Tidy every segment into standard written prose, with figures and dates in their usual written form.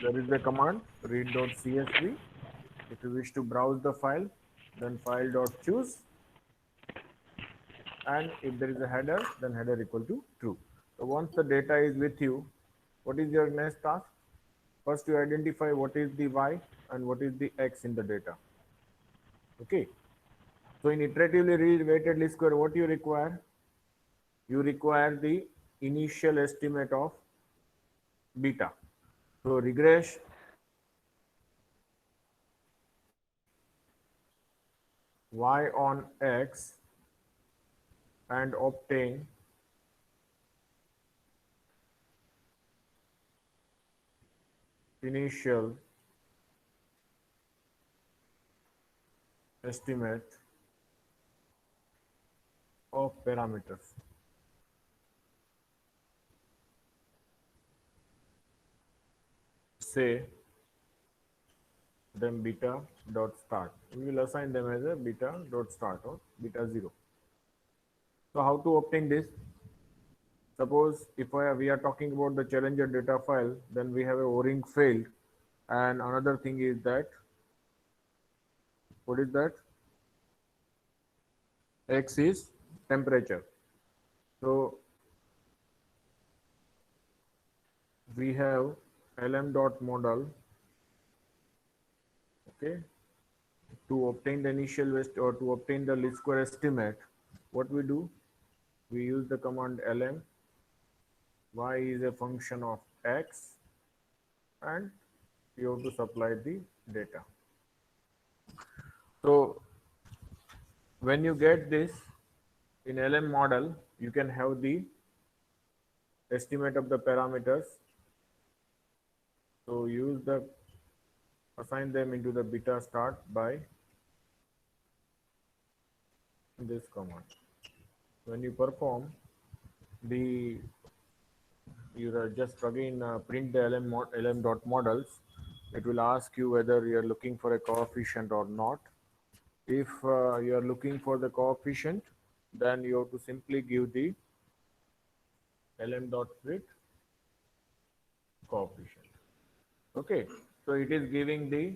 there is the command read.csv. If you wish to browse the file, then file.choose, and if there is a header, then header equal to true. So once the data is with you, what is your next task? First, you identify what is the y and what is the x in the data. Okay. So in iteratively weighted least square, what you require? You require the initial estimate of beta. So regress y on x and obtain initial estimate of parameters. Say them beta dot start. We will assign them as a beta dot start or beta 0. So how to obtain this? Suppose if we are talking about the challenger data file, then we have a O-ring failed, and another thing is that, what is that? X is temperature. So we have lm.model. Okay, to obtain the initial west or to obtain the least square estimate, what we do? We use the command lm. Y is a function of x, and you have to supply the data. So when you get this in LM model, you can have the estimate of the parameters. So use the assign them into the beta start by this command. When you perform the, you are just again print the lm dot models. It will ask you whether you are looking for a coefficient or not. If you are looking for the coefficient, then you have to simply give the lm dot fit coefficient. Okay, so it is giving the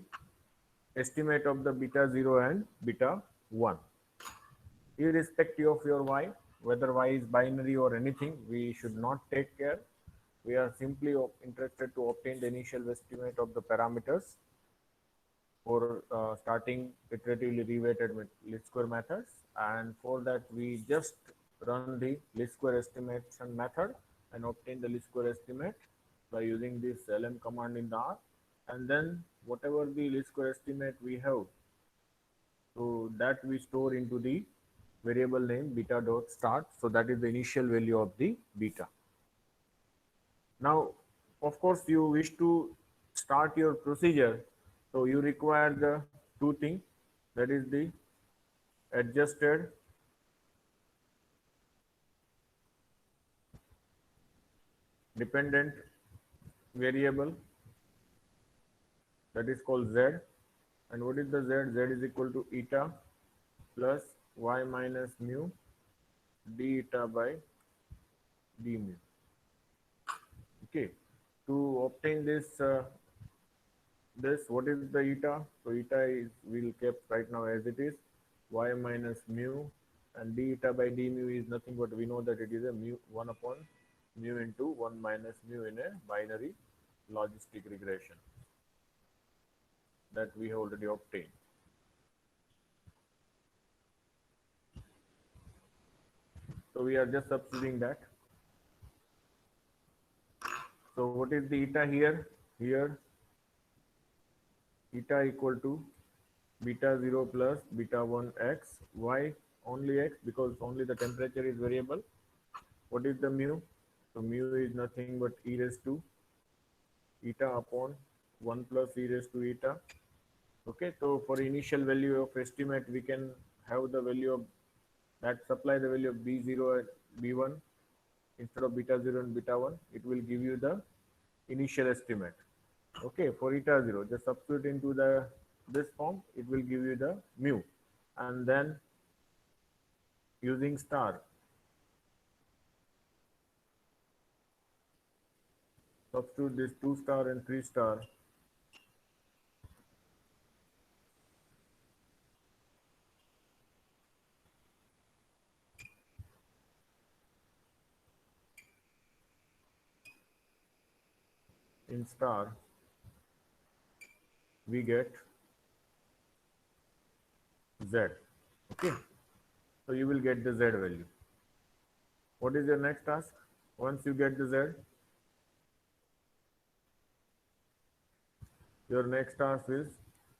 estimate of the beta 0 and beta 1. Irrespective of your y, whether y is binary or anything, we should not take care. We are simply interested to obtain the initial estimate of the parameters for starting iteratively reweighted least square methods, and for that we just run the least square estimation method and obtain the least square estimate by using this lm command in the R, and then whatever the least square estimate we have, so that we store into the variable name beta dot start. So that is the initial value of the beta. Now, of course, you wish to start your procedure, so you require the two things, that is the adjusted dependent variable, that is called z. And what is the z? Z is equal to eta plus y minus mu d eta by d mu. Okay, to obtain this what is the eta? So eta is, we'll keep right now as it is, y minus mu, and d eta by d mu is nothing but, we know that it is a mu 1 upon mu into 1 minus mu in a binary logistic regression that we have already obtained. So we are just substituting that. So what is the eta here? Here eta equal to beta 0 plus beta 1 x. Why only x? Because only the temperature is variable. What is the mu? So mu is nothing but e raised to eta upon 1 plus e raised to eta. Okay, so for initial value of estimate, we can have the value of that, supply the value of b0 and b1 instead of beta 0 and beta 1. It will give you the initial estimate. Okay, for eta 0, just substitute into the this form, it will give you the mu, and then using star. substitute this 2 star and 3 star in star, we get Z. Okay, so you will get the Z value. What is your next task? Once you get the Z, your next task is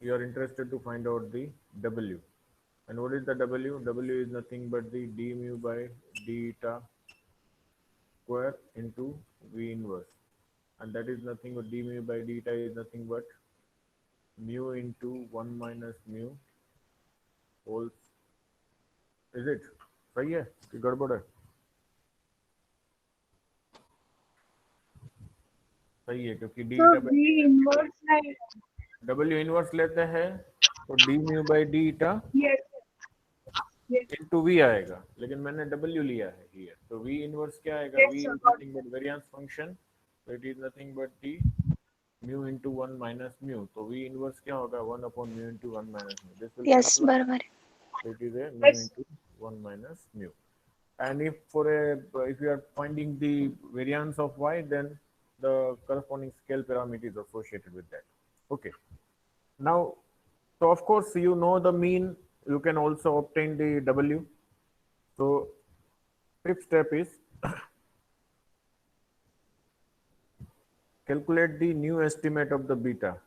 you are interested to find out the W. And what is the W? W is nothing but the d mu by d eta square into V inverse. And that is nothing but d mu by d eta is nothing but mu into 1 minus mu whole. Is it? सही है कि गड़बड़ है? सही है क्योंकि d So eta by V inverse like W inverse लेते हैं तो d mu by d eta yes, yes, into V आएगा, लेकिन मैंने W लिया है here, तो V इनवर्स क्या आएगा? yes, V sir, is got nothing but variance function, so it is nothing but the mu into 1 minus mu, तो V inverse क्या होगा? 1 upon mu into 1 minus mu. This will Yes, cancel out, बराबर है. so it is a mu yes, into 1 minus mu. And if if you are finding the variance of y, then the corresponding scale parameter is associated with that. Okay. Now, so of course you know the mean. You can also obtain the W. So fifth step is calculate the new estimate of the beta.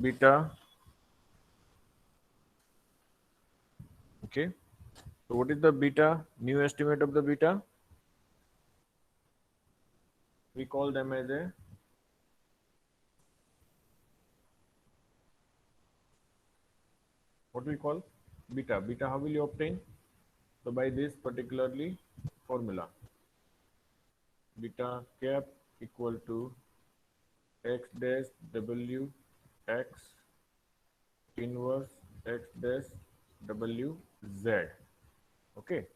Beta. Okay. So what is the beta? New estimate of the beta? We call them as a what we call beta. Beta, how will you obtain? So by this particularly formula, beta cap equal to x dash w x inverse x dash w z. Okay,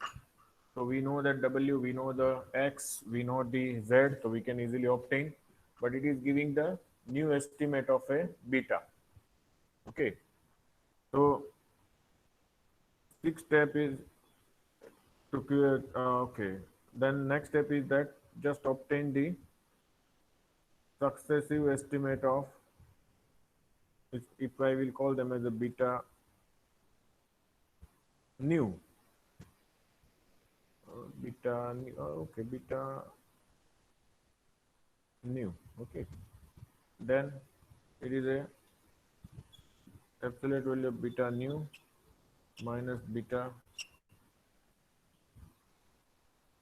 so we know that w, we know the x, we know the z, so we can easily obtain, but it is giving the new estimate of a beta. Okay, so sixth step is to create okay, then next step is that just obtain the successive estimate of, if I will call them as a beta new, beta new, okay, beta new. Okay, then it is a absolute value of beta new minus beta.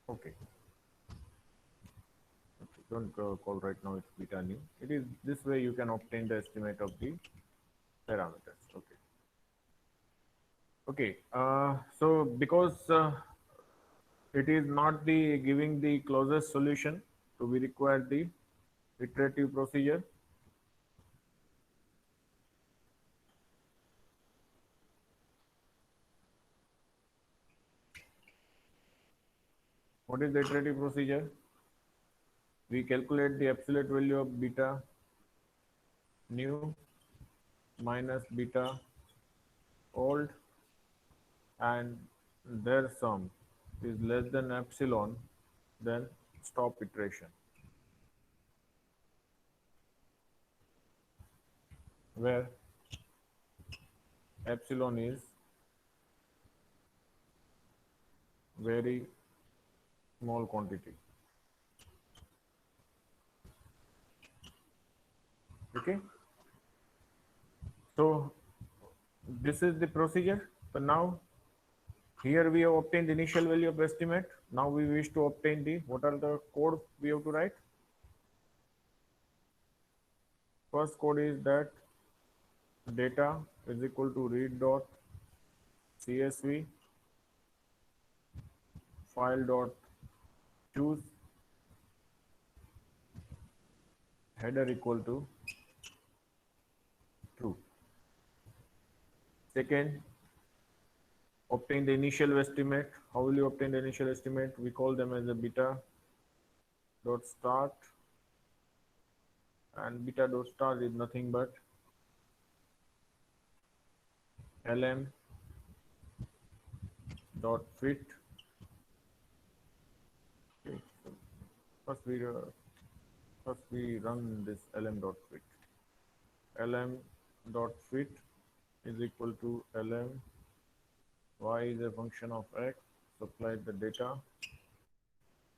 Okay, don't call right now, it's beta new. It is this way you can obtain the estimate of the parameters. Okay, okay, so because it is not the giving the closest solution, so we require the iterative procedure. What is the iterative procedure? We calculate the absolute value of beta new minus beta old, and their sum is less than epsilon, then stop iteration, where epsilon is very small quantity. Okay, so this is the procedure. So now here we have obtained the initial value of estimate. Now we wish to obtain the, what are the code we have to write? First code is that data is equal to read dot csv file dot choose header equal to true. Second, obtain the initial estimate. How will you obtain the initial estimate? We call them as a beta dot start, and beta dot start is nothing but lm dot fit. Okay, so first we run this lm dot fit. Lm dot fit is equal to lm y is a function of x, supply the data.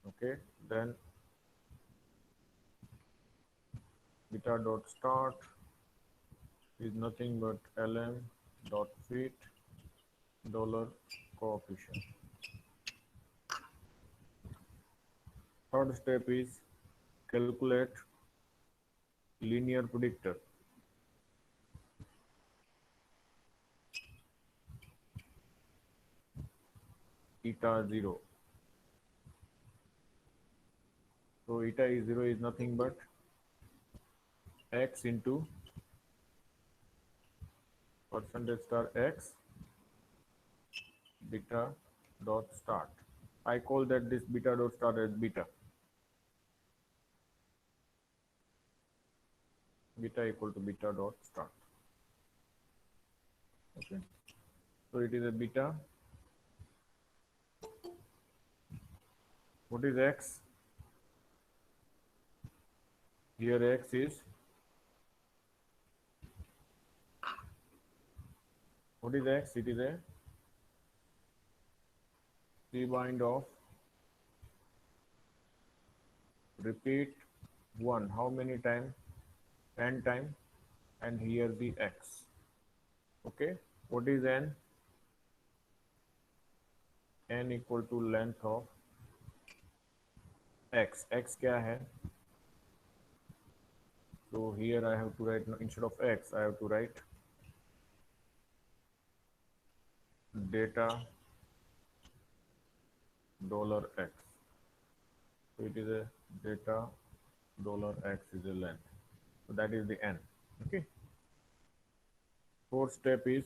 Okay, then beta dot start is nothing but lm dot fit dollar coefficient. Third step is calculate linear predictor. Eta 0. So eta is 0 is nothing but x into percentage star x beta dot start. I call that this beta dot start as beta. Beta equal to beta dot start. Okay. So it is a beta. What is x? Here x is, what is x? It is a C-bind of repeat 1. How many times? N time, and here the x. Okay. What is n? N equal to length of x. X क्या है? So here I have to write, instead of x, I have to write data dollar $x. So it is a data dollar $x is a length. So that is the n. Okay. Fourth step is,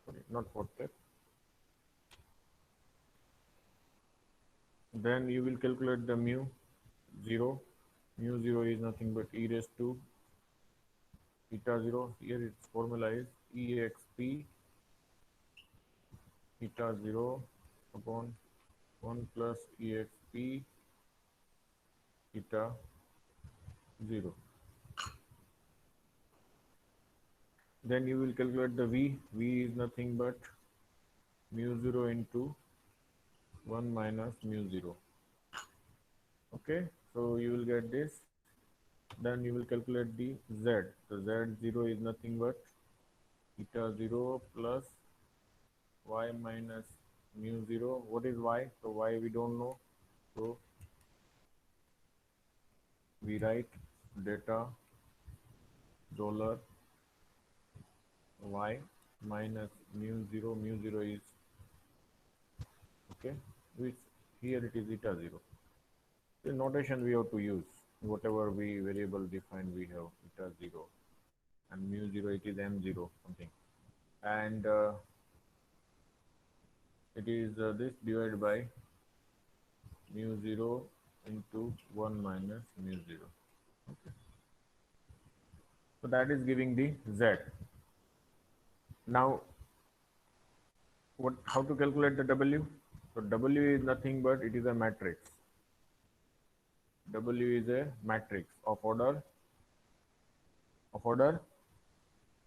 sorry, not fourth step. Then you will calculate the mu 0. Mu 0 is nothing but e raised to eta 0. Here its formula is exp eta 0 upon 1 plus exp eta 0. Then you will calculate the v. V is nothing but mu 0 into 1 minus mu 0. Okay, so you will get this. Then you will calculate the z. So z0 is nothing but eta 0 plus y minus mu 0. What is y? So y we don't know. So we write data dollar y minus mu 0. Mu 0 is, okay, which here it is eta 0. The notation we have to use, whatever we variable define, we have eta 0, and mu 0 it is m0 something, and it is this divided by mu 0 into 1 minus mu 0. Okay. So that is giving the z. Now how to calculate the w? So w is nothing but it is a matrix. W is a matrix of order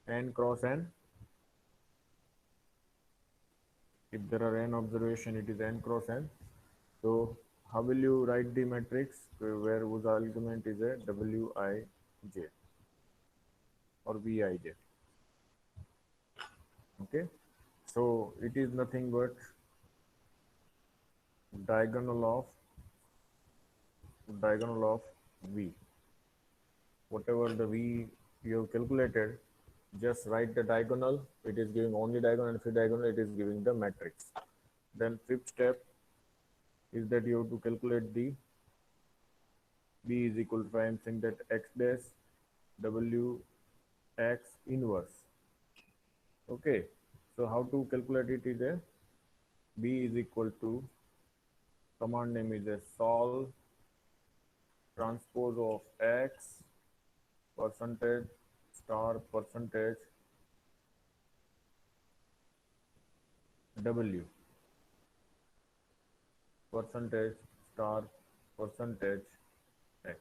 n cross n. If there are n observation, it is n cross n. So how will you write the matrix where whose argument is a wij or wij? Okay, so it is nothing but diagonal of v. Whatever the v you have calculated, just write the diagonal. It is giving only diagonal, and if diagonal it is giving the matrix. Then fifth step is that you have to calculate the b is equal to, I am saying that x dash w x inverse. Okay, so how to calculate it is a b is equal to command name is a sol transpose of x percentage star percentage w percentage star percentage x,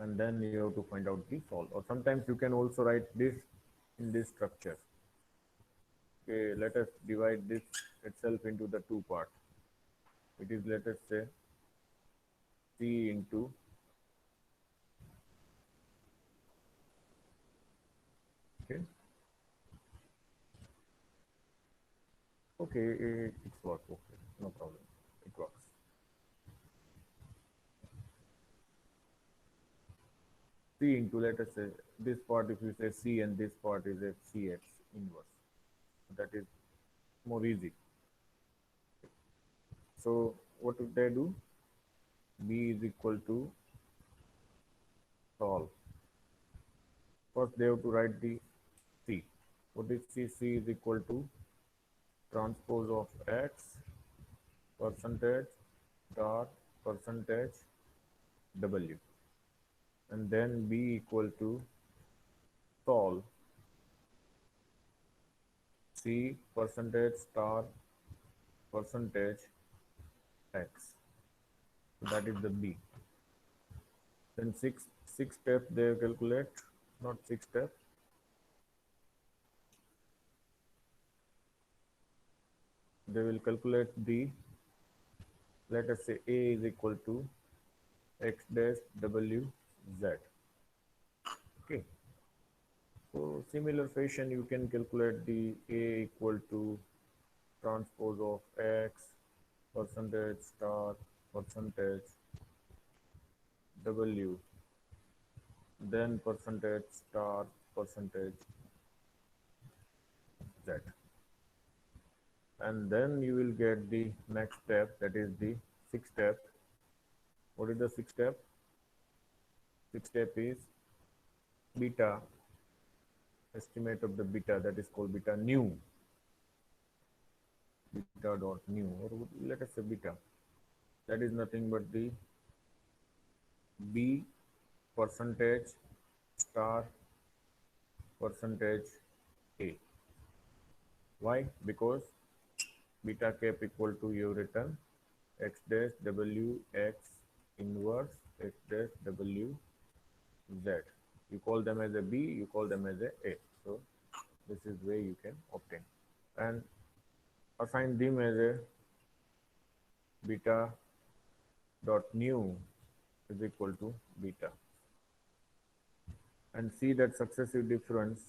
and then you have to find out the sol. Or sometimes you can also write this in this structure. Okay, let us divide this itself into the two parts. It is, let us say, c into okay. Okay, it's work. Okay, no problem. It works. C into, let us say, this part, if you say C and this part is a CX inverse. That is more easy. So what would they do? B is equal to sol. First they have to write the C. What is C? C is equal to transpose of X percentage star percentage W, and then B equal to sol C percentage star percentage X. So that is the B. Then six steps they calculate, not 6 steps. They will calculate the, let us say, A is equal to X dash W Z. Okay. So similar fashion, you can calculate the A equal to transpose of X percentage star percentage W, then percentage star percentage Z, and then you will get the next step, that is the sixth step. What is the sixth step? Sixth step is beta, estimate of the beta, that is called beta nu, beta dot nu, or let us say beta. That is nothing but the B percentage star percentage A. Why? Because beta cap equal to, you written X dash W X inverse X dash W Z. You call them as a B, you call them as a. So this is where you can obtain and assign them as a beta dot nu is equal to beta, and see that successive difference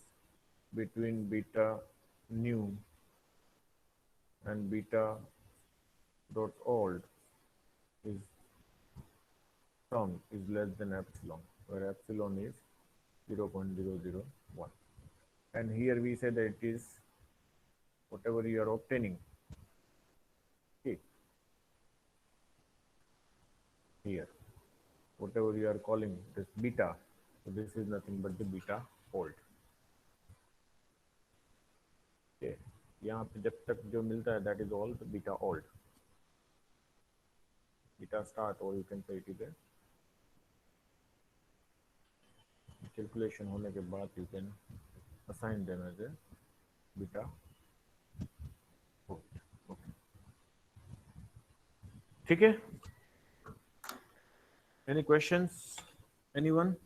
between beta nu and beta dot old is sum is less than epsilon, where epsilon is 0.001. And here we say that it is whatever you are obtaining. Okay. Here, whatever you are calling this beta, so this is nothing but the beta old. Okay. यहाँ पे जब तक जो मिलता है that is all the beta old, beta start, or you can say it is a calculation होने के बाद you can assign them as a beta old. Okay. ठीक है? Any questions? Anyone?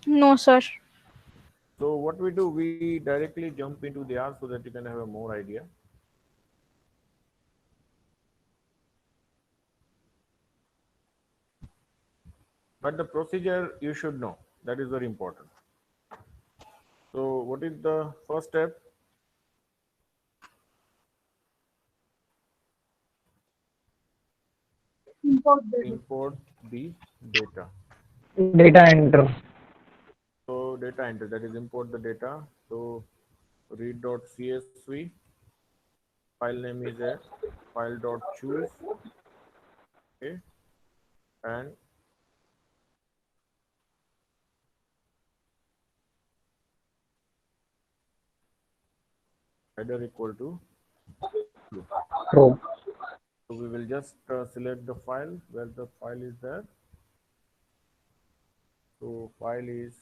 No, sir. So what we do, we directly jump into the R so that you can have a more idea. But the procedure you should know. That is very important. So what is the first step? Import the Import the data. Data enter. So data enter, that is import the data. So read.csv, file name is a file.choose, okay, and header equal to true. True. So we will just select the file where the file is there. So file is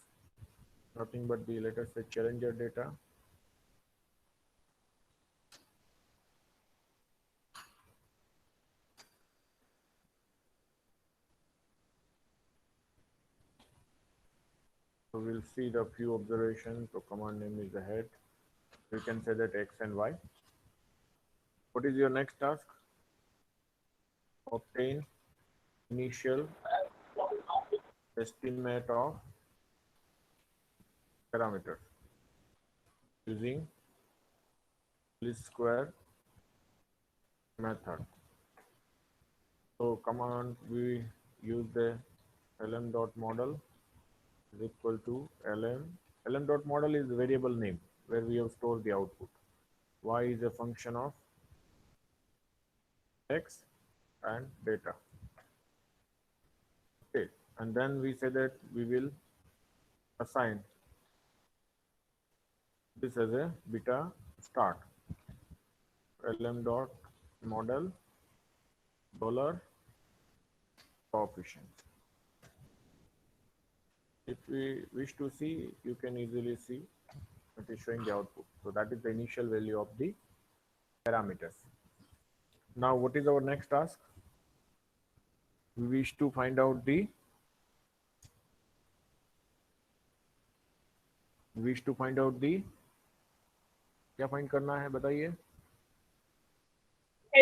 nothing but the, let us say, Challenger data. So we'll see the few observations. So command name is the head. You can say that X and Y. What is your next task? Obtain initial estimate of parameters using least square method. So command, we use the lm.model is equal to lm.model is variable name where we have stored the output. Y is a function of X and data. Okay, and then we say that we will assign this as a beta start. lm.model dollar coefficient. If we wish to see, you can easily see it is showing the output. So that is the initial value of the parameters. Now what is our next task? We wish to find out the क्या find करना है बताइए.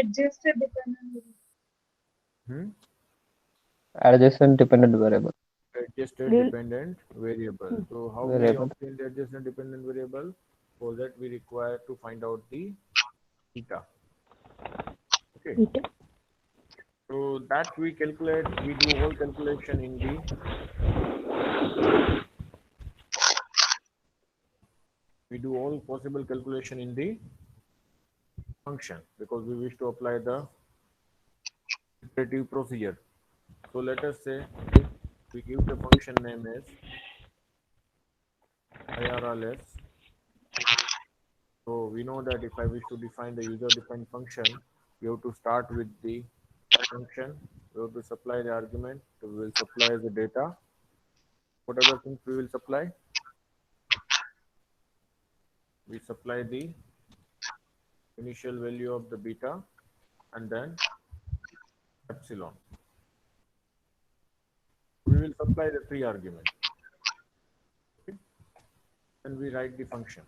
Adjusted dependent. Adjacent dependent variable. Adjusted dependent variable. So how we Variable. obtain the adjacent dependent variable? For that we require to find out the theta. Okay. So that we calculate, we do whole calculation in the all possible calculation in the function because we wish to apply the iterative procedure. So let us say we give the function name as IRLS. So we know that if I wish to define the user-defined function, we have to start with the function. We have to supply the argument. So we will supply the data. What other things we will supply? We supply the initial value of the beta and then epsilon. We will supply the three arguments. Okay. Then we write the function.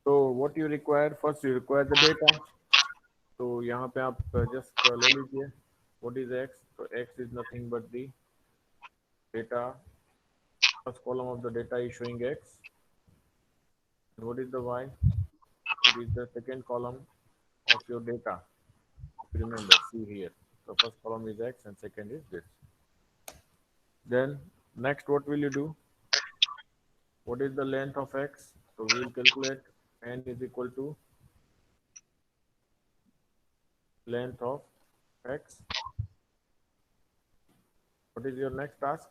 So what you require? First you require the data. So यहाँ पे आप just ले लीजिए. What is x? So x is nothing but the data. First column of the data is showing x. And what is the y? It is the second column of your data. Remember, see here. So first column is x and second is this. Then next, what will you do? What is the length of x? So we will calculate n is equal to length of x. What is your next task?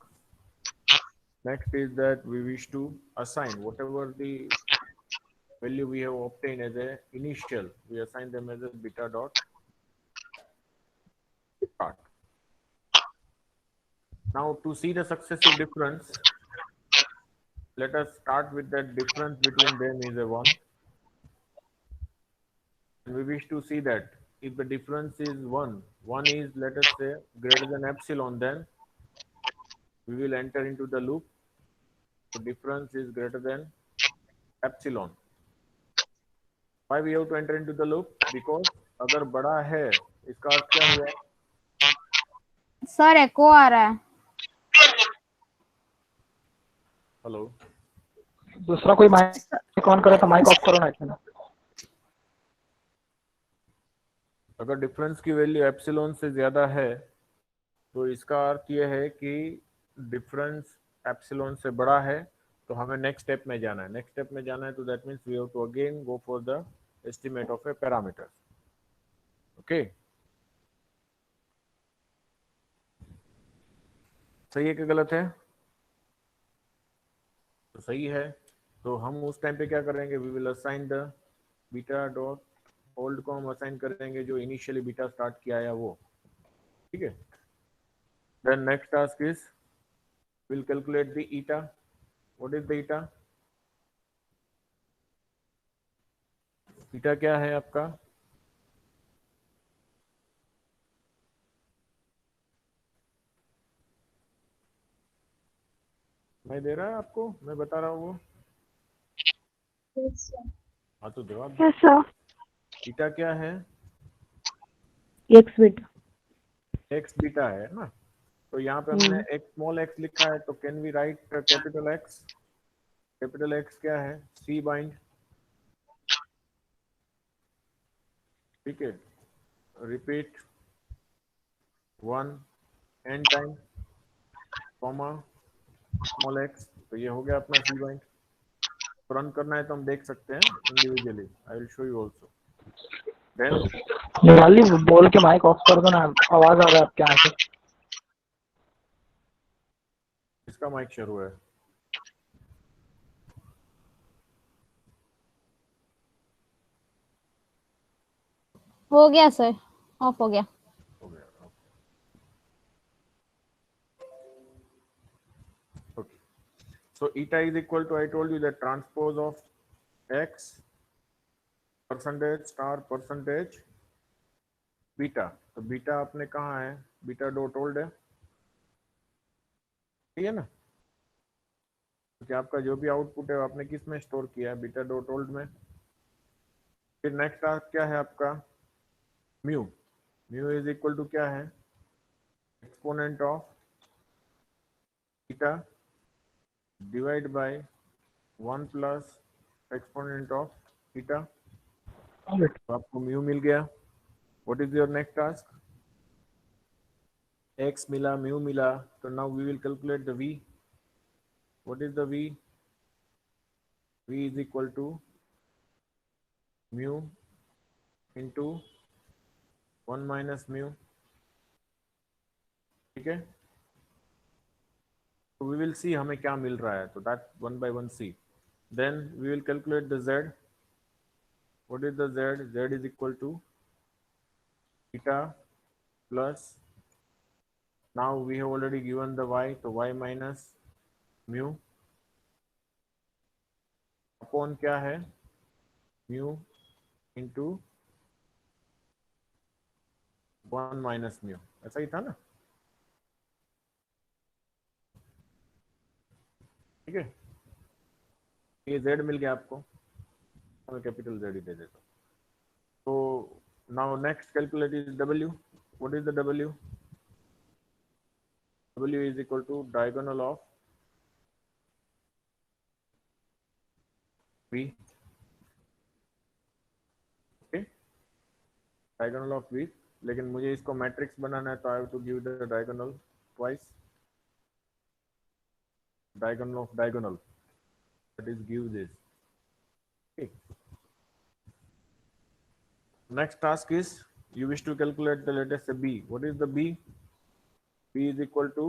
Next is that we wish to assign whatever the value we have obtained as a initial. We assign them as a beta dot start. Now to see the successive difference, let us start with that difference between them is a 1. And we wish to see that if the difference is 1 is, let us say, greater than epsilon, then we will enter into the loop. So difference is greater than epsilon. Why we have to enter into the loop? Because अगर बड़ा है इसका अर्थ क्या हुआ? Sir एको आ रहा है. Hello, दूसरा कोई माइक ऑन करे तो माइक ऑफ करो ना. अगर डिफरेंस की वैल्यू एप्सिलॉन से ज्यादा है तो इसका अर्थ यह है कि डिफरेंस एप्सिलॉन से बड़ा है, तो हमें नेक्स्ट स्टेप में जाना है. नेक्स्ट स्टेप में जाना है तो that means we have to again go for the estimate of a parameter. Okay, सही है कि गलत है? तो सही है. तो हम उस टाइम पे क्या करेंगे? We will assign the beta dot old को हम असाइन करेंगे जो इनिशियली बीटा स्टार्ट किया है वो, ठीक है। Then next task is will calculate the eta. What is the eta? Eta क्या है आपका? मैं दे रहा है आपको, मैं बता रहा हूँ वो। Yes, sir. हाँ तो जवाब। Yes, sir. ईटा क्या है? X bit. एक्स बीटा है ना। तो यहाँ पे हमने एक स्मॉल एक्स लिखा है, तो can we write capital X? Capital X क्या है? सी बाइंड, ठीक है। Repeat 1 n time comma small X, तो ये हो गया अपना सी बाइंड। तो रन करना है तो हम देख सकते हैं individually, I will show you also. Then Nirali बोल के माइक ऑफ कर दो ना, आवाज आ रहा है आपके यहाँ से। इसका माइक शुरू है। हो गया सर, ऑफ हो गया। हो गया, okay. So eta is equal to, I told you that transpose of x percentage star percentage beta. तो बीटा आपने कहाँ है? बीटा डॉट ओल्ड है, ठीक है ना। क्योंकि आपका जो भी आउटपुट है वो आपने किस में स्टोर किया है? बीटा डॉट ओल्ड में। फिर नेक्स्ट टास्क क्या है आपका? Mu. Mu is equal to क्या है? Exponent of beta divide by 1 plus exponent of beta. तो आपको म्यू मिल गया। What is your next task? X मिला, म्यू मिला, तो now we will calculate the V. What is the V? V is equal to mu into 1 minus mu, ठीक है। तो वी विल सी हमें क्या मिल रहा है, तो that 1 by 1 C. Then we will calculate the Z. What is the Z? Z is equal to beta plus, now we have already given the Y, तो Y minus mu upon क्या है? Mu into 1 minus mu, ऐसा ही था ना, ठीक है। ये Z मिल गया आपको, मैं कैपिटल जेड ही दे देता हूँ। तो now next calculate is W. What is the W? W is equal to diagonal of V, okay, diagonal of V। लेकिन मुझे इसको मैट्रिक्स बनाना है, तो I have to give the diagonal twice, diagonal of diagonal, that is give this, okay। Next task is you wish to calculate the, let us say, B. What is the B? B is equal to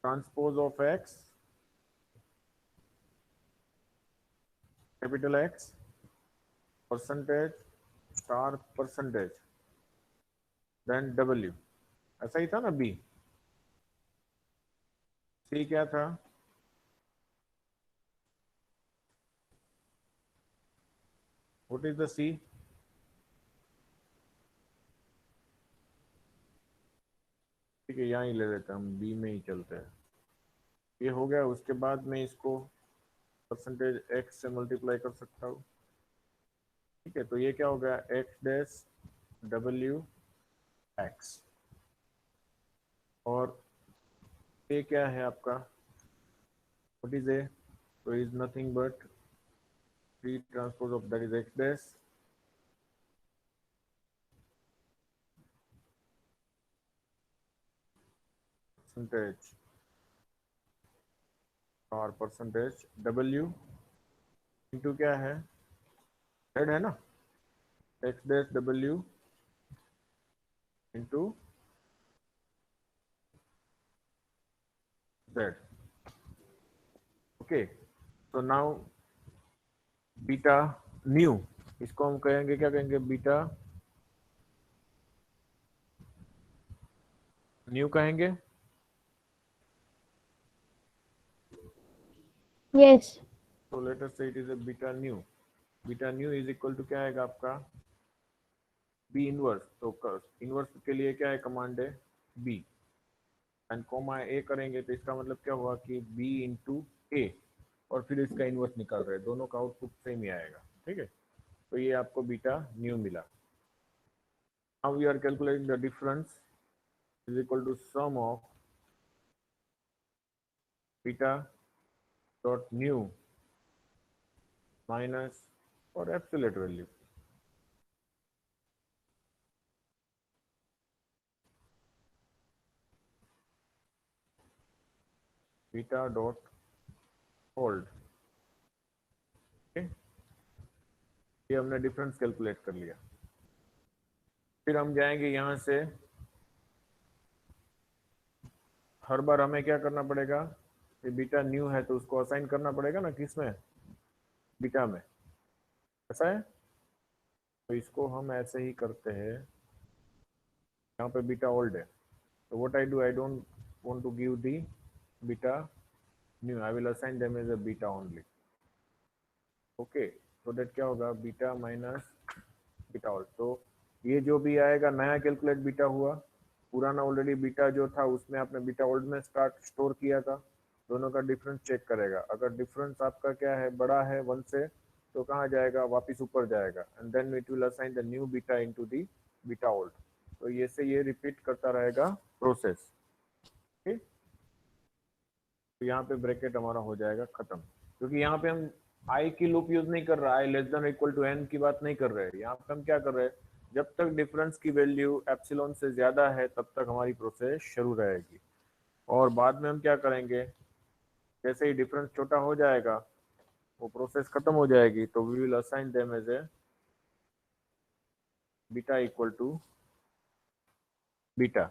transpose of X, capital X, percentage star percentage, then W। ऐसा ही था ना B? C क्या था? What is the C? ठीक है, यहाँ ही ले लेते हैं हम, बी में ही चलते हैं। ये हो गया, उसके बाद मैं इसको परसेंटेज एक्स से मल्टीप्लाई कर सकता हूँ, ठीक है। तो ये क्या हो गया? एक्स डैश डब्ल्यू एक्स, और ये क्या है आपका? What is A? तो is nothing but T transpose of that is X dash percentage और परसेंटेज डब्ल्यू इंटू क्या है? जेड है ना, X dash W into Z, okay. So now beta new, इसको हम कहेंगे, क्या कहेंगे, बीटा न्यू कहेंगे। Yes. तो let us say it is a beta new. Beta new is equal to क्या आएगा आपका, बी इनवर्स। तो इनवर्स के लिए क्या है, कमांड है बी एंड कोमा ए करेंगे, तो इसका मतलब क्या हुआ कि बी इंटू ए, और फिर इसका इनवर्स निकाल रहे हैं, दोनों का आउटपुट सेम ही आएगा। ठीक है, तो ये आपको बीटा न्यू मिला। Now we are calculating the difference is equal to sum of beta dot new minus और absolute value. Beta dot old. ये हमने डिफरेंस कैलकुलेट कर लिया। फिर हम जाएंगे यहाँ से, हर बार हमें क्या करना पड़ेगा, ये बीटा न्यू है तो उसको असाइन करना पड़ेगा ना, किसमें, बीटा में, ऐसा है। तो इसको हम ऐसे ही करते हैं, यहाँ पे बीटा ओल्ड है, तो what I do, I don't want to give the beta new, I will assign them as a beta only. Okay, तो दैट क्या होगा, बीटा माइनस बीटा ओल्ड। तो ये जो भी आएगा नया कैलकुलेट बीटा हुआ, पुराना ऑलरेडी बीटा जो था उसमें आपने बीटा ओल्ड में स्टोर किया था, दोनों का डिफरेंस चेक करेगा। अगर डिफरेंस आपका क्या है, बड़ा है 1 से, तो कहाँ जाएगा, वापस ऊपर जाएगा, and then it will assign the new beta into the beta old. तो ये से ये रिपीट करता रहेगा प्रोसेस। ठीक, तो यहाँ पे ब्रैकेट हमारा हो जाएगा खत्म, क्योंकि यहाँ पे हम आई की लूप यूज नहीं कर रहा, I less than equal to N की बात नहीं कर रहे हैं। यहाँ पे हम क्या कर रहे हैं, जब तक डिफरेंस की वैल्यू एप्सिलॉन से ज्यादा है तब तक हमारी प्रोसेस शुरू रहेगी, और बाद में हम क्या करेंगे, जैसे ही डिफरेंस छोटा हो जाएगा वो प्रोसेस खत्म हो जाएगी, तो we will assign them as a beta equal to beta.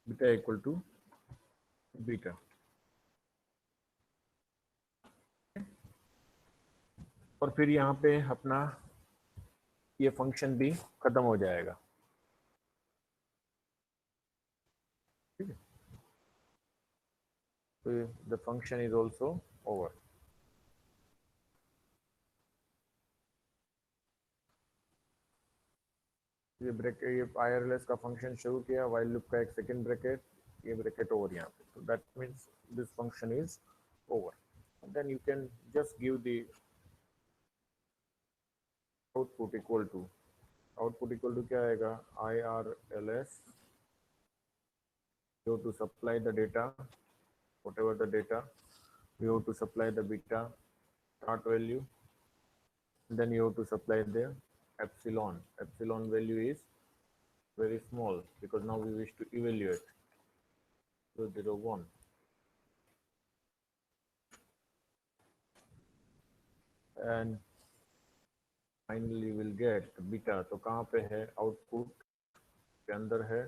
Beta equal to beta, और फिर यहाँ पे अपना ये फंक्शन भी खत्म हो जाएगा। ठीक है, तो the function is also over. ये ब्रैकेट, ये आईआरएलएस का फंक्शन शुरू किया, व्हाइल लूप का एक सेकंड ब्रैकेट, ये ब्रैकेट ओवर यहाँ पे, तो that means this function is over. Then you can just give the output equal to क्या आएगा, IRLS, you have to supply the data, whatever the data, you have to supply the beta start value, then you have to supply the epsilon value is very small because now we wish to evaluate, so 0 1, and finally you will get beta। तो कहाँ पे है, output के अंदर है,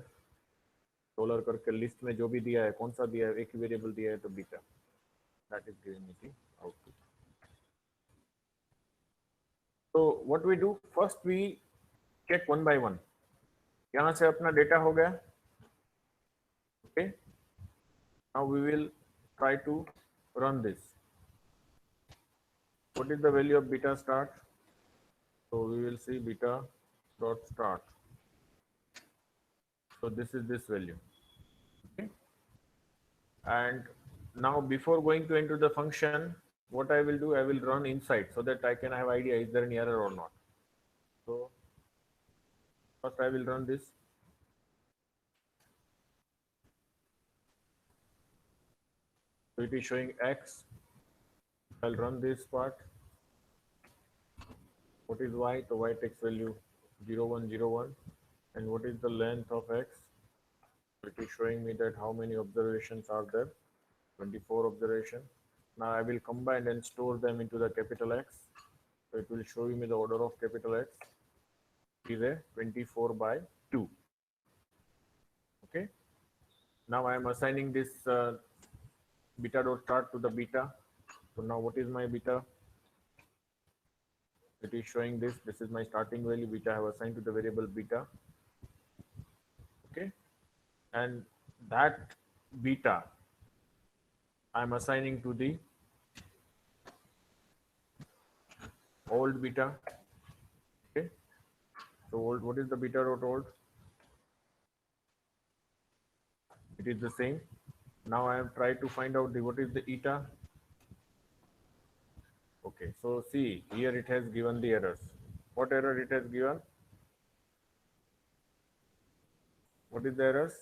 dollar करके list में जो भी दिया है, कौन सा दिया है, एक ही वेरिएबल दिया है, तो beta, that is giving the output. तो what we do, first we check 1 by 1। यहाँ से अपना डेटा हो गया, okay, now we will try to run this. What is the value of beta start, so we will see beta dot start, so this is this value, okay, and Now before going to enter the function, what I will do, I will run inside so that I can have idea is there any error or not. So first I will run this. So it is showing X. I'll run this part. What is Y? So Y takes value 0, 1, 0, 1. And what is the length of X? It is showing me that how many observations are there. 24 observation. Now I will combine and store them into the capital X. So it will show me the order of capital X is a 24 by 2. Okay. Now I am assigning this beta dot start to the beta. So now what is my beta? It is showing this. This is my starting value beta I have assigned to the variable beta. Okay. And that beta I'm assigning to the old beta. Okay. So old, what is the beta dot old? It is the same. Now I am trying to find out the what is the eta. Okay, so see here it has given the errors. What error it has given? What is the errors?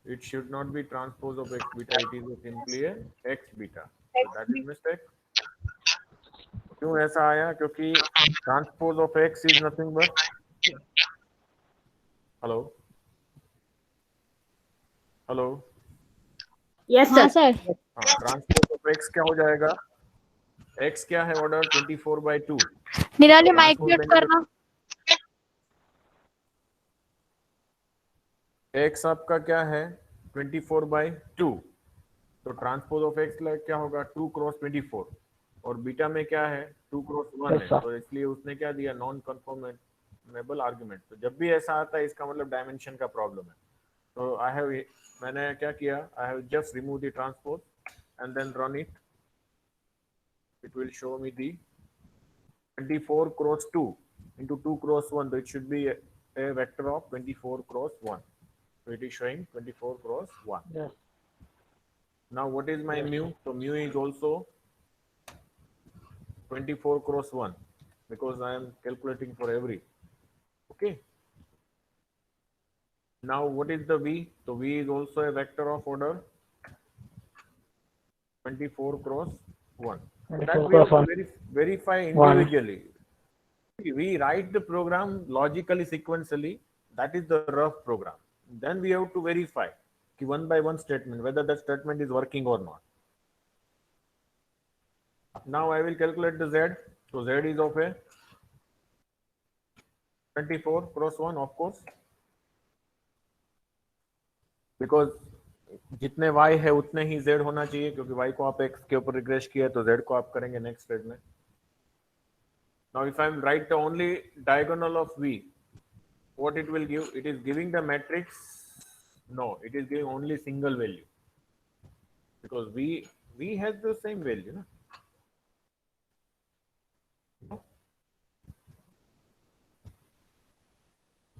It should not be transpose of x beta. It is simply a x beta. So that is mistake. क्यों ऐसा आया? क्योंकि transpose of x is nothing but hello. Yes, हाँ sir. Sir. हाँ, transpose of x क्या हो जाएगा? x क्या है ऑर्डर 24 by 2. निराली माइक Transpose म्यूट देंगे तो करना. x आपका क्या है 24 by 2. तो ट्रांसपोज ऑफ x क्या होगा 2 क्रॉस 24 और बीटा में क्या है 2 क्रॉस 1 है. Yes, sir. तो इसलिए उसने क्या दिया नॉन कन्फर्मेबल आर्गुमेंट. तो जब भी ऐसा आता है इसका मतलब डायमेंशन का प्रॉब्लम है. तो मैंने क्या किया I have just remove the transpose and then run it. It will show me the 24 cross 2 into 2 cross 1. So it should be a vector of 24 cross 1. So it is showing 24 cross 1. Yes. Now what is my mu? So mu is also 24 cross 1 because I am calculating for every. Okay. Now what is the v? So v is also a vector of order 24 cross 1. So that 24 we have cross to 1. verify 1. individually. We write the program logically sequentially. That is the rough program. Then we have to verify one by one statement whether that statement is working or not. Now I will calculate the z. So z is of a 24 cross 1 of course because जितने y है उतने ही z होना चाहिए क्योंकि y को आप x के ऊपर रिग्रेस किया तो z को आप करेंगे नेक्स्ट स्टेज में. Now if I write the only diagonal of v, what it will give? It is giving the matrix. No, it is giving only single value because v has the same value. No?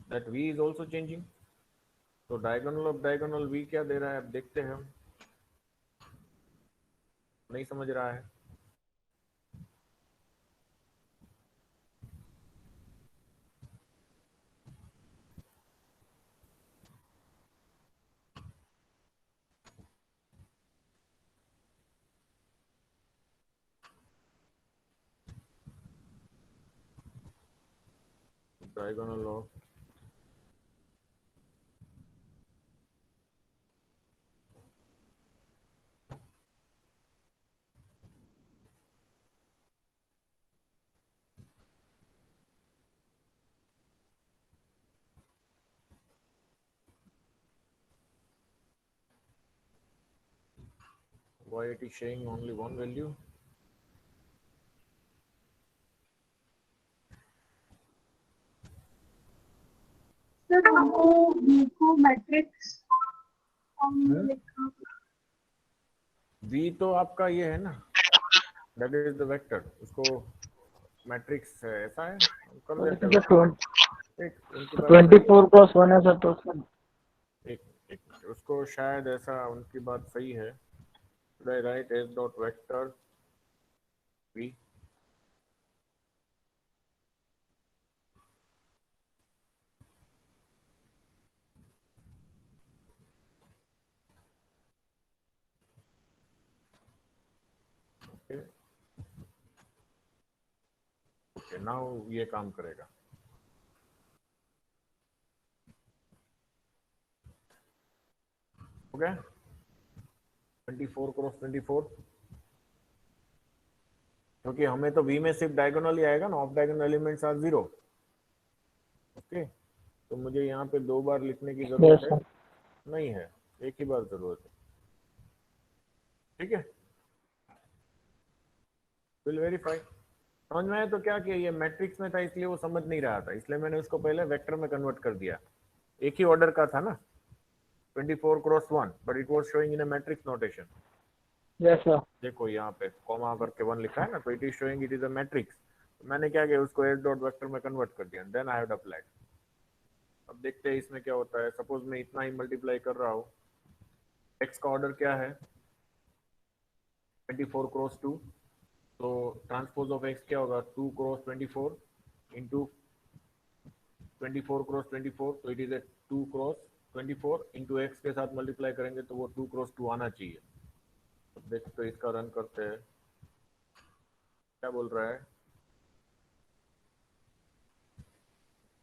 That v is also changing. So diagonal of diagonal v क्या दे रहा है? अब देखते हैं हम. नहीं समझ रहा है. Diagonal of why it is showing only one value. Sir, हमको मैट्रिक्स लिखा. v तो आपका ये है ना, that is the vector. उसको मैट्रिक्स है ऐसा है कर देते हैं. 24 क्रॉस 1 है सर. तो एक उसको शायद ऐसा उनकी बात सही है. should I write s dot vector b? Okay. Okay, now ये काम करेगा. Okay. 24 क्रॉस 24, क्योंकि हमें तो v में सिर्फ डायगोनल ही आएगा ना, off diagonal elements are 0. Okay, तो मुझे यहाँ पे 2 बार लिखने की जरूरत Yes, है sir. नहीं है, एक ही बार जरूरत है. ठीक है, विल वेरीफाई. समझ में आया? तो क्या किया, ये मैट्रिक्स में था इसलिए वो समझ नहीं रहा था, इसलिए मैंने उसको पहले वेक्टर में कन्वर्ट कर दिया. एक ही ऑर्डर का था ना, 24 cross 1, but it was showing in a matrix notation. Yes, sir. देखो यहाँ पे कॉमा करके 1 लिखा है ना, तो it is showing it is a matrix. मैंने क्या किया, उसको एस डॉट वेक्टर में कन्वर्ट कर दिया, देन आई हैव अप्लाइड. अब देखते हैं इसमें क्या होता है. सपोज मैं इतना ही मल्टीप्लाई कर रहा हूँ, एक्स का ऑर्डर क्या है, 24 क्रॉस 2, तो ट्रांसपोज ऑफ एक्स क्या होगा, 2 क्रॉस 24 इंटू 24 क्रॉस 24, तो it is a 2 cross 24 into x के साथ मल्टीप्लाई करेंगे तो वो 2 क्रॉस 2 आना चाहिए. अब देखो तो इसका रन करते हैं, क्या बोल रहा है,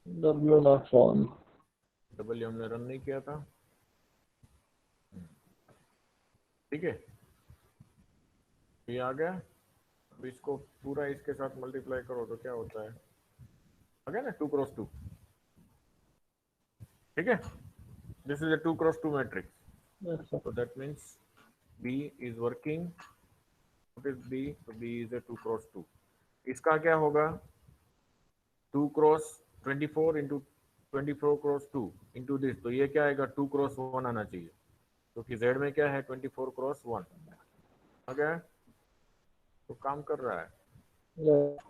W not found. डब्ल्यू हमने रन नहीं किया था. ठीक है, ये आ गया. अब इसको पूरा इसके साथ मल्टीप्लाई करो तो क्या होता है, आ गया ना 2 क्रॉस 2. ठीक है, this is a 2 cross 2 matrix. Yes, sir. So that means B is working. What is B? So B is a 2 cross 2. इसका क्या होगा, 2 cross 24 into 24 cross 2 into this, तो ये क्या आएगा, 2 cross 1 आना चाहिए, क्योंकि Z में क्या है 24 cross 1. आ गया, तो काम कर रहा है. Yes.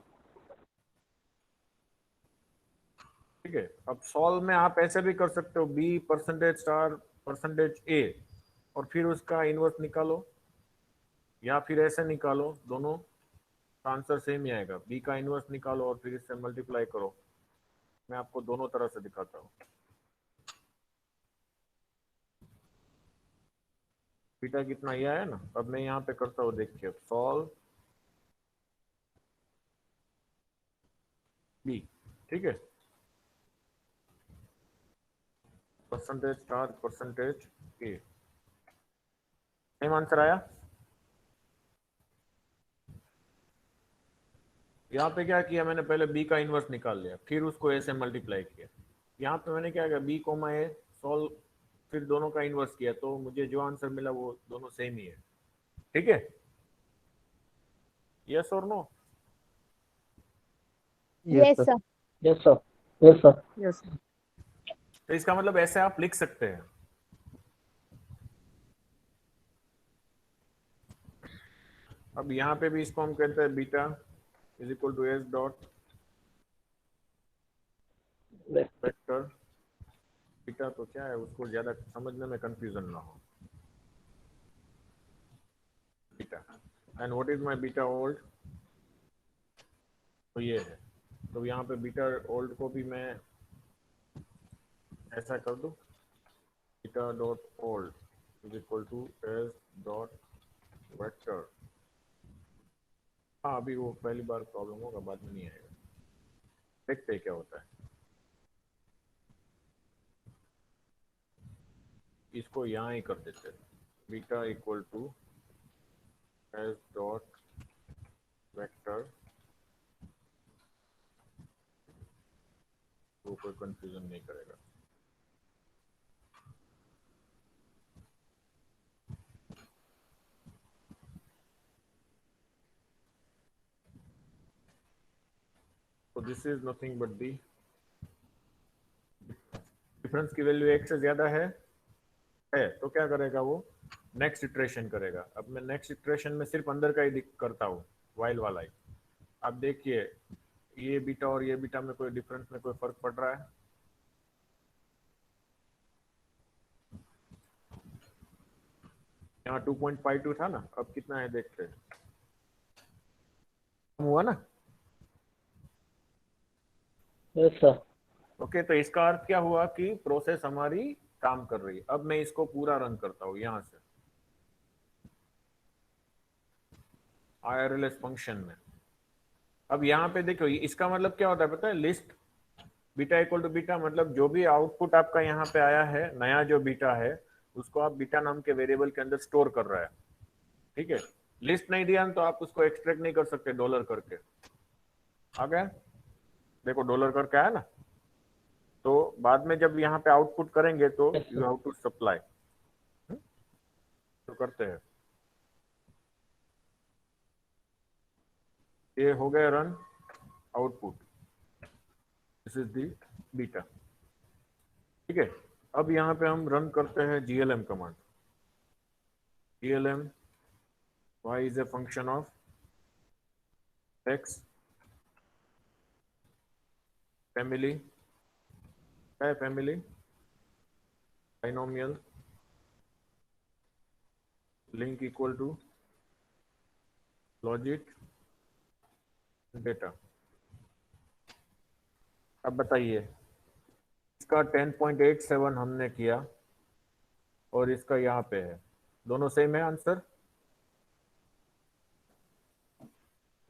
ठीक है, अब सॉल्व में आप ऐसे भी कर सकते हो, B percentage star percentage A और फिर उसका इनवर्स निकालो, या फिर ऐसे निकालो, दोनों आंसर सेम ही आएगा. बी का इनवर्स निकालो और फिर इससे मल्टीप्लाई करो. मैं आपको दोनों तरह से दिखाता हूँ. बीटा कितना ये आया ना. अब मैं यहाँ पे करता हूँ, देखिए सॉल्व बी. ठीक है, percentage star percentage A, same answer आया. यहाँ पे क्या किया मैंने, पहले बी का इनवर्स निकाल लिया, फिर उसको ए से मल्टीप्लाई किया. यहाँ पे मैंने क्या किया, बी कोमा ए सॉल्व, फिर दोनों का इनवर्स किया, तो मुझे जो आंसर मिला वो दोनों सेम ही है. ठीक है, यस और no? Yes, sir. Yes, sir. Yes, sir. Yes. तो इसका मतलब ऐसे आप लिख सकते हैं. अब यहाँ पे भी इसको हम कहते हैं beta is equal to S dot vector. Beta तो क्या है, उसको ज्यादा समझने में कंफ्यूजन ना हो. Beta and what is my beta old, तो ये है. तो यहाँ पे बीटा ओल्ड को भी मैं ऐसा कर दूं, beta dot old is equal to S dot vector. हाँ, अभी वो पहली बार प्रॉब्लम होगा, बाद में नहीं आएगा. देखते हैं क्या होता है. इसको यहाँ ही कर देते हैं, beta equal to S dot vector, तो कोई कंफ्यूजन नहीं करेगा. तो this is nothing but the difference की वैल्यू एक से ज्यादा है तो क्या करेगा वो, नेक्स्ट इटरेशन करेगा. अब मैं नेक्स्ट इटरेशन में सिर्फ अंदर का ही करता हूँ, वाइल वाला ही. अब देखिए ये बीटा और ये बीटा में कोई डिफरेंस में कोई फर्क पड़ रहा है, यहाँ 2.52 था ना, अब कितना है देखते हैं, कम हुआ ना। Yes sir. ओके, तो इसका अर्थ क्या हुआ कि प्रोसेस हमारी काम कर रही है। अब मैं इसको पूरा रन करता हूँ यहाँ से IRLS फंक्शन में। अब यहाँ पे देखो, इसका मतलब क्या होता है पता है, list beta equal to beta, मतलब जो भी आउटपुट आपका यहाँ पे आया है, नया जो बीटा है, उसको आप बीटा नाम के वेरिएबल के अंदर स्टोर कर रहा है। ठीक है, लिस्ट नहीं दिया तो आप उसको एक्सट्रैक्ट नहीं कर सकते डॉलर करके। आ गया, देखो डॉलर करके आया ना। तो बाद में जब यहाँ पे आउटपुट करेंगे तो Yes, you sir. Have to supply. तो करते हैं, ये हो गया run output, this is the beta. ठीक है, अब यहाँ पे हम रन करते हैं GLM command. GLM y is a function of x family, क्या है family, binomial link equal to logic data. अब बताइए, इसका 10.87 हमने किया और इसका यहाँ पे है, दोनों सेम है answer.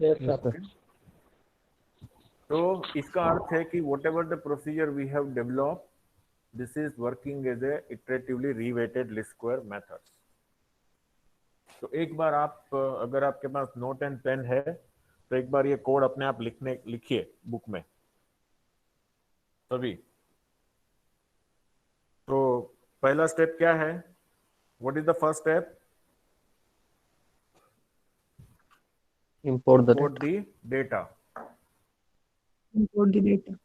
Yes Yes, sir. sir. तो इसका अर्थ है कि whatever the procedure we have develop, this is working as a iteratively reweighted least square methods. तो एक बार आप अगर आपके पास नोट एंड पेन है तो एक बार ये कोड अपने आप लिखिए बुक में सभी। तो पहला स्टेप क्या है, what is the first step, import the import data. the data. Import the data.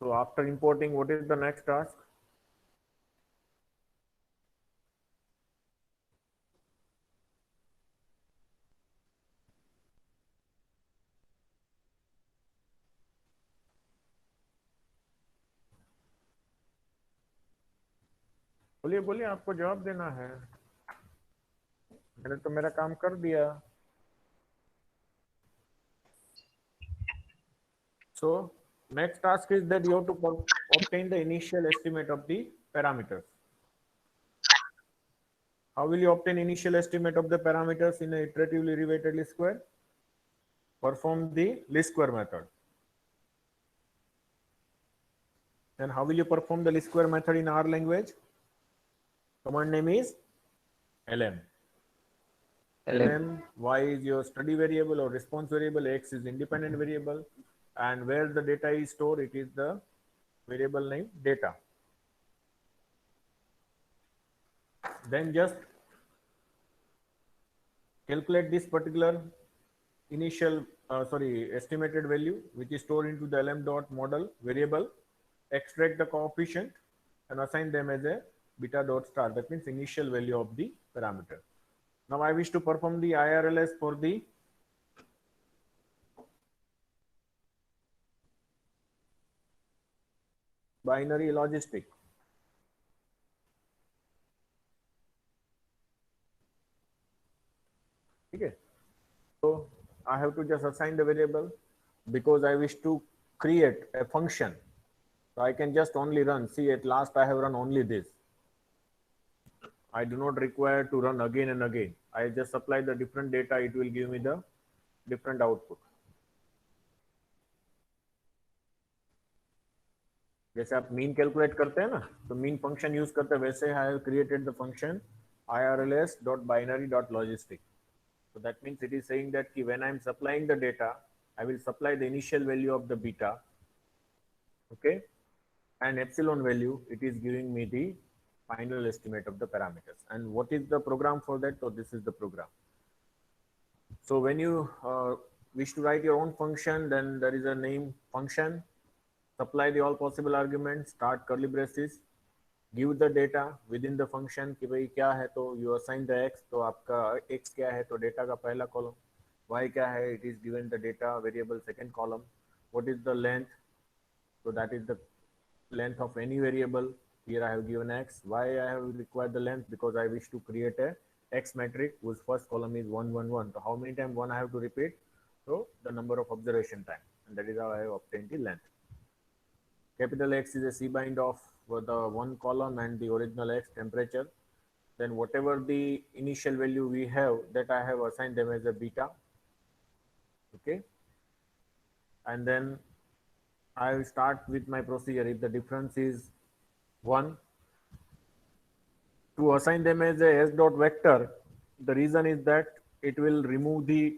So after importing, what is the next task? बोलिए बोलिए, आपको जवाब देना है, मैंने तो मेरा काम कर दिया। So next task is that you have to obtain the initial estimate of the parameters. How will you obtain initial estimate of the parameters in a iteratively reweighted least square? Perform the least square method. And how will you perform the least square method in R language? Command name is lm. lm, y is your study variable or response variable, x is independent variable, and where the data is stored, it is the variable name data. Then just calculate this particular initial estimated value which is stored into the lm dot model variable, extract the coefficient and assign them as a beta dot star, that means initial value of the parameter. Now I wish to perform the IRLS for the binary logistic. Okay, so I have to just assign the variable because I wish to create a function. So I can just only run, see at last I have run only this. I do not require to run again and again. I just supply the different data, it will give me the different output. जैसे आप mean calculate करते हैं ना, तो mean function use करते हैं, वैसे I have created the function irls.binary.logistic. So that means it is saying that ki when I am supplying the data, I will supply the initial value of the beta, okay, and epsilon value, it is giving me the final estimate of the parameters. And what is the program for that? So this is the program. So when you wish to write your own function, then there is a name function, supply the all possible arguments, start curly braces, give the data within the function कि भाई क्या है, तो you assign the x, तो आपका x क्या है, तो data का पहला column, y क्या है, it is given the data variable second column, what is the length, so that is the length of any variable, here I have given x, why I have required the length, because I wish to create a X matrix whose first column is 1, 1, 1. So how many times 1 I have to repeat? So the number of observation time, and that is how I have obtained the length. Capital X is a C-bind of the one column and the original X temperature. Then whatever the initial value we have, that I have assigned them as a beta. Okay. And then I will start with my procedure. If the difference is 1, to assign them as a S dot vector, the reason is that it will remove the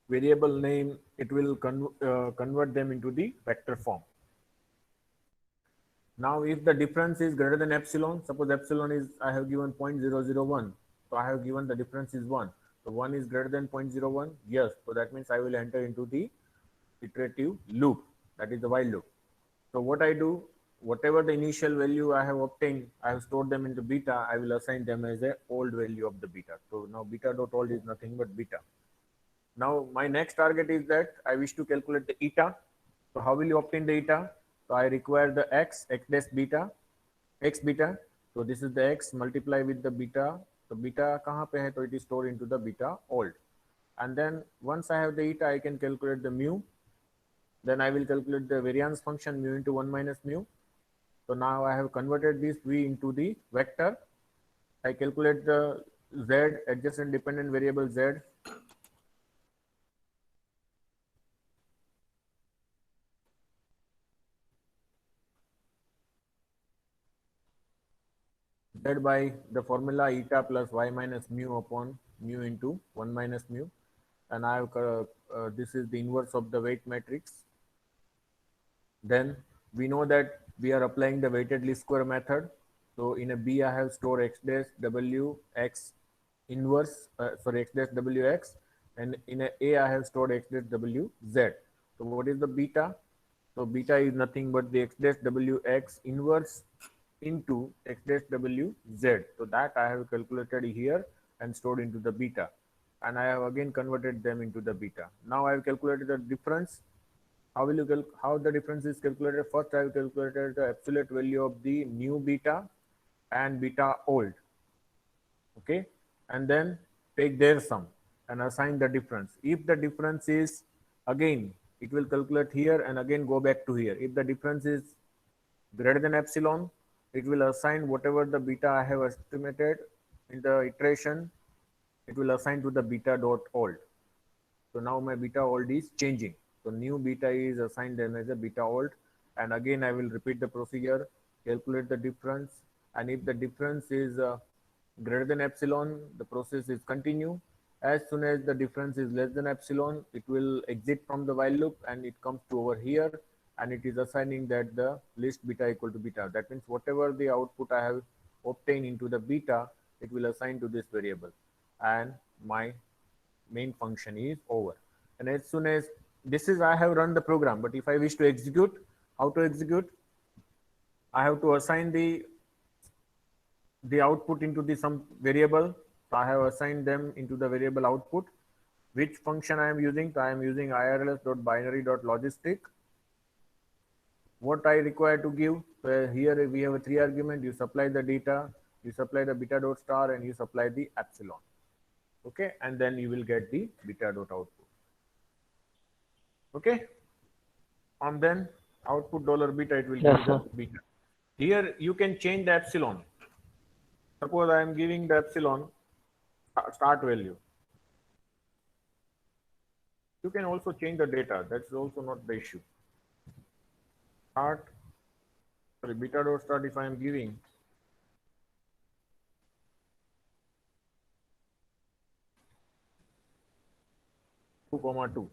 variable name, it will convert them into the vector form. Now, if the difference is greater than epsilon, suppose epsilon is, I have given 0.001, so I have given the difference is 1. So 1 is greater than 0.01, yes. So that means I will enter into the iterative loop, that is the while loop. So what I do, whatever the initial value I have obtained, I have stored them into beta, I will assign them as a old value of the beta. So now beta dot old is nothing but beta. Now my next target is that I wish to calculate the eta. So how will you obtain the eta? So I require the x dash beta, x beta. So this is the x multiply with the beta. So beta kahan pe hai? So it is stored into the beta old. And then once I have the eta, I can calculate the mu. Then I will calculate the variance function mu into 1 minus mu. So now I have converted this v into the vector. I calculate the z, adjacent dependent variable z. Z by the formula eta plus y minus mu upon mu into 1 minus mu. And I have, this is the inverse of the weight matrix. Then we know that we are applying the weighted least square method. So in a B, I have stored x dash w x inverse, x dash w x, and in a I have stored x dash w z. So what is the beta? So beta is nothing but the x dash w x inverse into x dash w z. So that I have calculated here and stored into the beta, and I have again converted them into the beta. Now I have calculated the difference. How will you how the difference is calculated? First, I have calculated the absolute value of the new beta and beta old. Okay, and then take their sum and assign the difference. If the difference is, again, it will calculate here and again go back to here. If the difference is greater than epsilon, it will assign whatever the beta I have estimated in the iteration, it will assign to the beta dot old. So now my beta old is changing. So new beta is assigned them as a beta old, and again I will repeat the procedure, calculate the difference, and if the difference is greater than epsilon, the process is continue. As soon as the difference is less than epsilon, it will exit from the while loop and it comes to over here, and it is assigning that the least beta equal to beta. That means whatever the output I have obtained into the beta, it will assign to this variable, and my main function is over. And as soon as this is, I have run the program, but if I wish to execute, how to execute? I have to assign the output into the some variable. So I have assigned them into the variable output. Which function I am using? So I am using irls.binary.logistic. What I require to give? So here we have a 3 argument. You supply the data, you supply the beta dot star, and you supply the epsilon. Okay, and then you will get the beta dot output. Okay, and then output $beta, it will Yes, give the sir. beta. Here you can change the epsilon. Suppose I am giving the epsilon start value. You can also change the data. That's also not the issue. Start, sorry, beta dot start, if I am giving 2,2.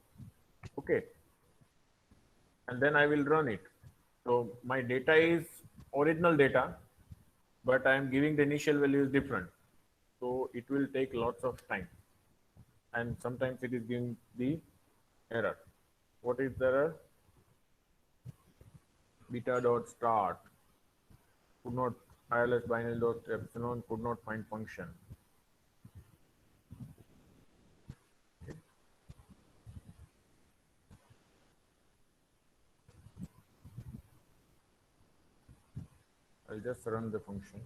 Okay, and then I will run it. So my data is original data, but I am giving the initial value is different. So it will take lots of time, and sometimes it is giving the error. What is the error? Beta dot start could not, ILS binary dot epsilon could not find function. I'll just run the function.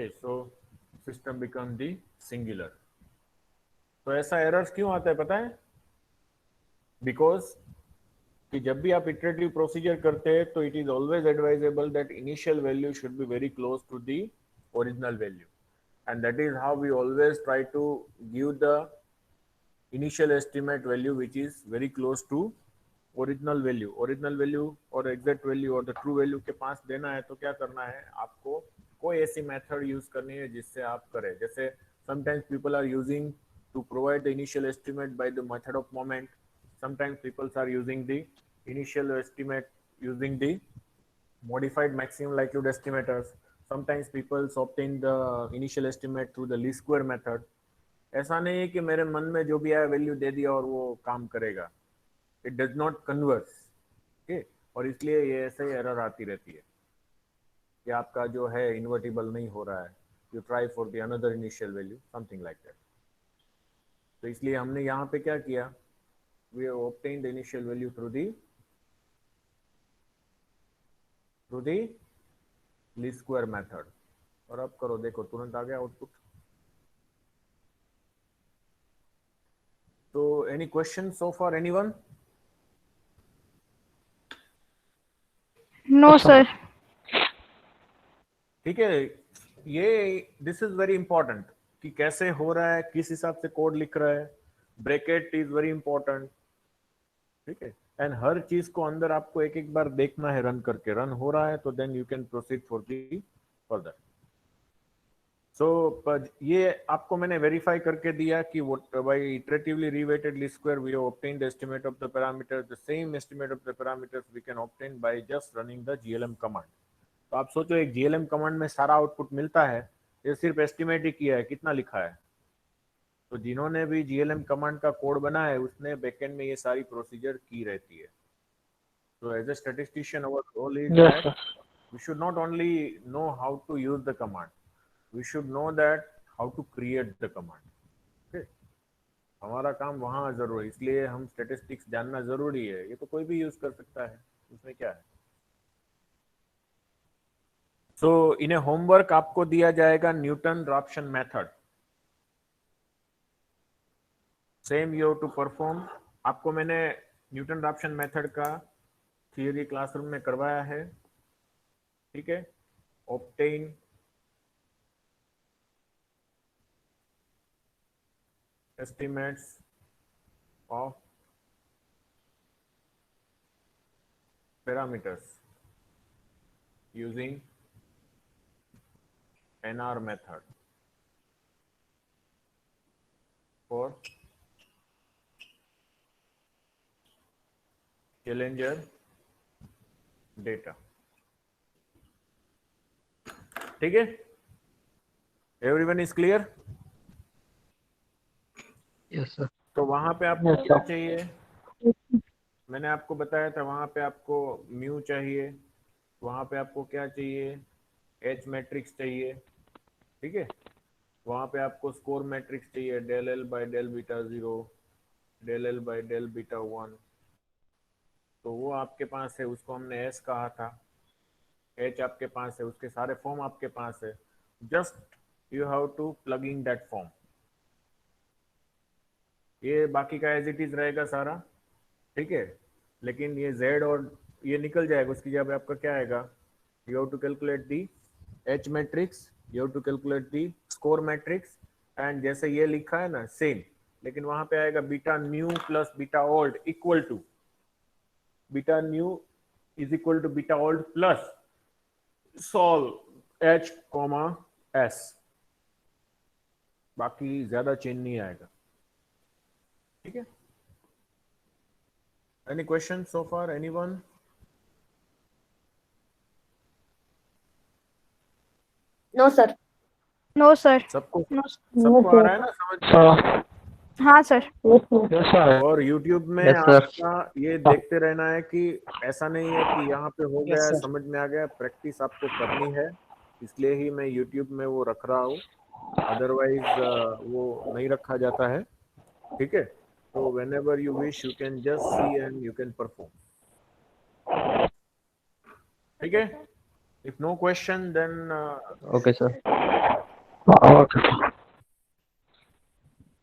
Okay, so system become the singular. तो ऐसा errors क्यों आता है पता है? Because कि जब भी आप इटरेटिव प्रोसीजर करते हैं तो it is always advisable that initial value should be very close to the original value, and that is how we always try to give the initial estimate value which is very close to original value और exact value और the true value के पास देना है तो क्या करना है आपको, कोई ऐसी मेथड यूज करनी है जिससे आप करें. जैसे sometimes people are using to provide the initial estimate by the method of moment, sometimes people are using the initial estimate using the modified maximum likelihood estimators, sometimes people obtain the initial estimate through the least square method. ऐसा नहीं है कि मेरे मन में जो भी आया वैल्यू दे दिया और वो काम करेगा. It does not converse. Okay, और इसलिए ये ऐसे ही एरर आती रहती है कि आपका जो है इन्वर्टिबल नहीं हो रहा है. You try for the another initial value, something like that. तो इसलिए हमने यहाँ पे क्या किया, we have obtained the initial value through the least square method. और अब करो, देखो तुरंत आ गया आउटपुट. तो any question so for anyone? No sir. ठीक है, ये दिस इज वेरी इंपॉर्टेंट कि कैसे हो रहा है, किस हिसाब से कोड लिख रहा है. Bracket is very important. ठीक है, एंड हर चीज को अंदर आपको एक एक बार देखना है, रन करके. रन हो रहा है तो then you can proceed for the further. So ये आपको मैंने वेरीफाई करके दिया कि what by iteratively reweighted least square we have obtained the estimate of the parameter. The same estimate of the parameters we can obtain by just running the GLM command. तो आप सोचो एक जीएलएम कमांड में सारा output मिलता है, ये सिर्फ एस्टिमेट ही किया है, कितना लिखा है. तो जिन्होंने भी जीएलएम कमांड का कोड बना है उसने बैकएंड में ये सारी प्रोसीजर की रहती है. तो as a statistician our role is that we should not only know how to use the command, we should know that how to create the command. Okay, हमारा काम वहाँ जरूरी, इसलिए हम स्टैटिस्टिक्स जानना जरूरी है. ये तो कोई भी यूज कर सकता है, उसमें क्या है. सो इन ए होमवर्क आपको दिया जाएगा Newton Raphson method. Same you have to perform. आपको मैंने न्यूटन रॉप्शन मेथड का थियरी क्लासरूम में करवाया है. ठीक है, obtain estimates of parameters using NR method for Challenger data. ठीक है, everyone is clear? Yes sir. तो वहां पे आपको क्या चाहिए, मैंने आपको बताया था. वहां पे आपको म्यू चाहिए, वहां पे आपको क्या चाहिए, एच मैट्रिक्स चाहिए. ठीक है, वहां पे आपको स्कोर मैट्रिक्स चाहिए, del L by del beta 0, del L by del beta 1. तो वो आपके पास है, उसको हमने एस कहा था. एच आपके पास है, उसके सारे फॉर्म आपके पास है. Just you have to plug in that form. ये बाकी का एज इट इज रहेगा सारा. ठीक है, लेकिन ये z और ये निकल जाएगा. उसकी जगह आपका क्या आएगा, you have to calculate the H matrix, you have to calculate the score matrix. And जैसे ये लिखा है ना सेम, लेकिन वहां पे आएगा beta new plus beta old equal to beta new is equal to beta old plus solve H comma S. बाकी ज्यादा चेंज नहीं आएगा. ठीक है, any question so far anyone? No sir. No sir. सबको नो. सबको आ रहा है ना समझ? हाँ सर. Yes sir. और YouTube में Yes, sir. आपका ये देखते रहना है कि ऐसा नहीं है कि यहाँ पे हो गया, समझ में आ गया. प्रैक्टिस आपको करनी है, इसलिए ही मैं YouTube में वो रख रहा हूँ. अदरवाइज वो नहीं रखा जाता है. ठीक है, so whenever you wish you can just see and you can perform. ठीक है, if no question then Okay, sir. Okay sir.